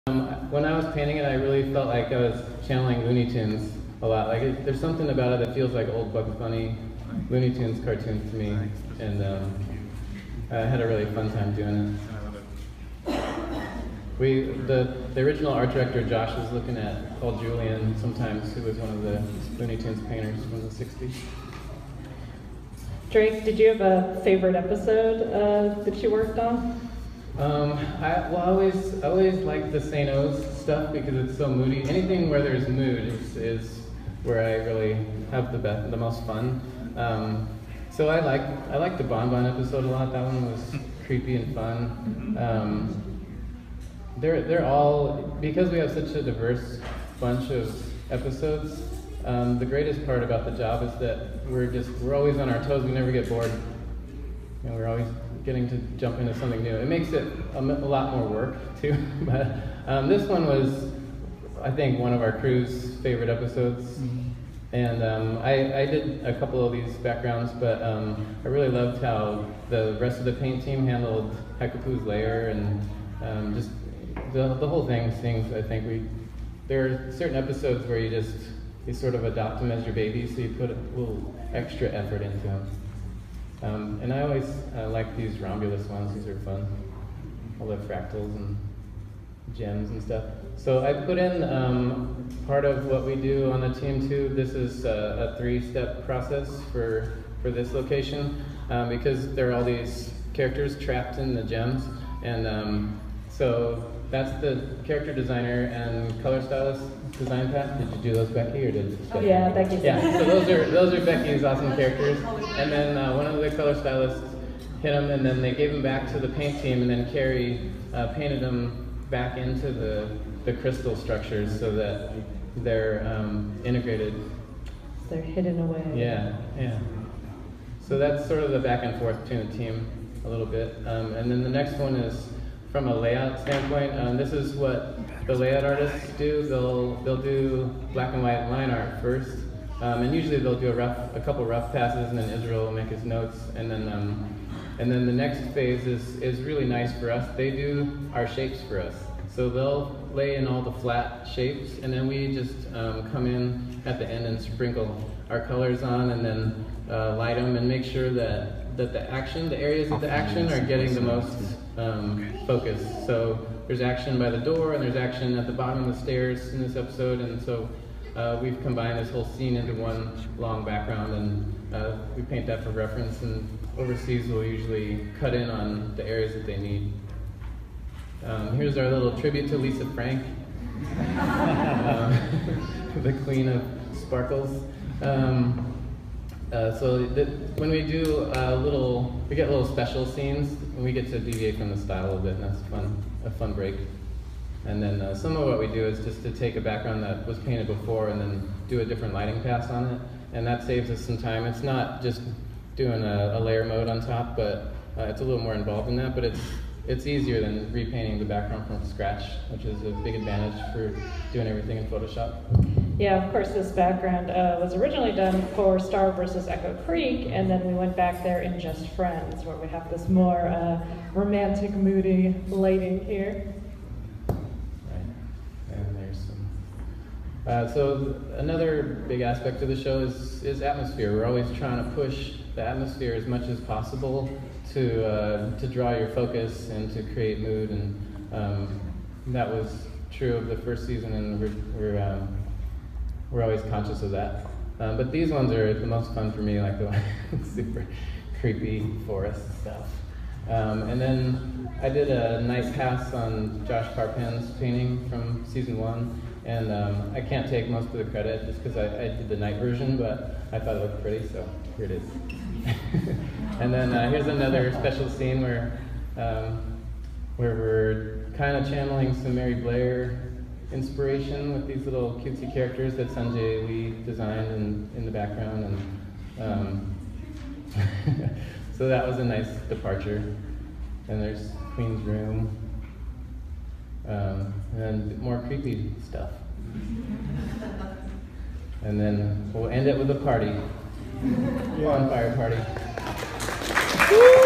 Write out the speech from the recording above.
When I was painting it, I really felt like I was channeling Looney Tunes a lot. Like there's something about it that feels like old Bugs Bunny, Looney Tunes cartoons to me, and I had a really fun time doing it. The original art director Josh was looking at Paul Julian sometimes, who was one of the Looney Tunes painters from the '60s. Drake, did you have a favorite episode that you worked on? I always like the St. O's stuff because it's so moody. Anything where there's mood is where I really have the most fun. So I like the Bon Bon episode a lot. That one was creepy and fun. They're all, because we have such a diverse bunch of episodes. The greatest part about the job is that we're always on our toes. We never get bored, and we're always getting to jump into something new. It makes it a lot more work too. But this one was, I think, one of our crew's favorite episodes. And I did a couple of these backgrounds, but I really loved how the rest of the paint team handled Hekapu's lair, and just the whole thing sings. I think there are certain episodes where you sort of adopt them as your baby, so you put a little extra effort into them. And I always like these rhombulous ones. These are fun. All the fractals and gems and stuff. So I put in part of what we do on the team too. This is a 3-step process for this location because there are all these characters trapped in the gems, and so that's the character designer and color stylist design path. Did you do those, Becky, or did Becky? Yeah, Becky. Yeah, so those are Becky's awesome characters. And then one of the color stylists hit them, and then they gave them back to the paint team, and then Carrie painted them back into the crystal structures so that they're integrated. They're hidden away. Yeah. So that's sort of the back and forth between the team a little bit. And then the next one is from a layout standpoint. This is what the layout artists do. They'll do black and white line art first, and usually they'll do a couple rough passes, and then Israel will make his notes, and then the next phase is really nice for us. They do our shapes for us. So they'll lay in all the flat shapes, and then we just come in at the end and sprinkle our colors on, and then light them and make sure that the areas of the action are getting the most focus. So there's action by the door, and there's action at the bottom of the stairs in this episode, and so we've combined this whole scene into one long background, and we paint that for reference, and overseas we'll usually cut in on the areas that they need. Here's our little tribute to Lisa Frank, the queen of sparkles. When we do we get little special scenes, and we get to deviate from the style a little bit, and that's a fun break. And then some of what we do is just to take a background that was painted before and then do a different lighting pass on it, and that saves us some time. It's not just doing a layer mode on top, but it's a little more involved in that, but it's easier than repainting the background from scratch, which is a big advantage for doing everything in Photoshop. Yeah, of course, this background was originally done for Star vs. Echo Creek, and then we went back there in Just Friends, where we have this more romantic, moody lighting here. Right, and there's some. So another big aspect of the show is atmosphere. We're always trying to push the atmosphere as much as possible to draw your focus and to create mood, and that was true of the first season, and we're always conscious of that. But these ones are the most fun for me, like the super creepy forest stuff. And then I did a night pass on Josh Parpan's painting from season 1, and I can't take most of the credit just because I did the night version, but I thought it looked pretty, so here it is. And then here's another special scene where we're kind of channeling some Mary Blair inspiration with these little cutesy characters that Sanjay Lee designed in the background, and so that was a nice departure. And there's Queen's room, and more creepy stuff. And then we'll end it with a party, bonfire party. Woo!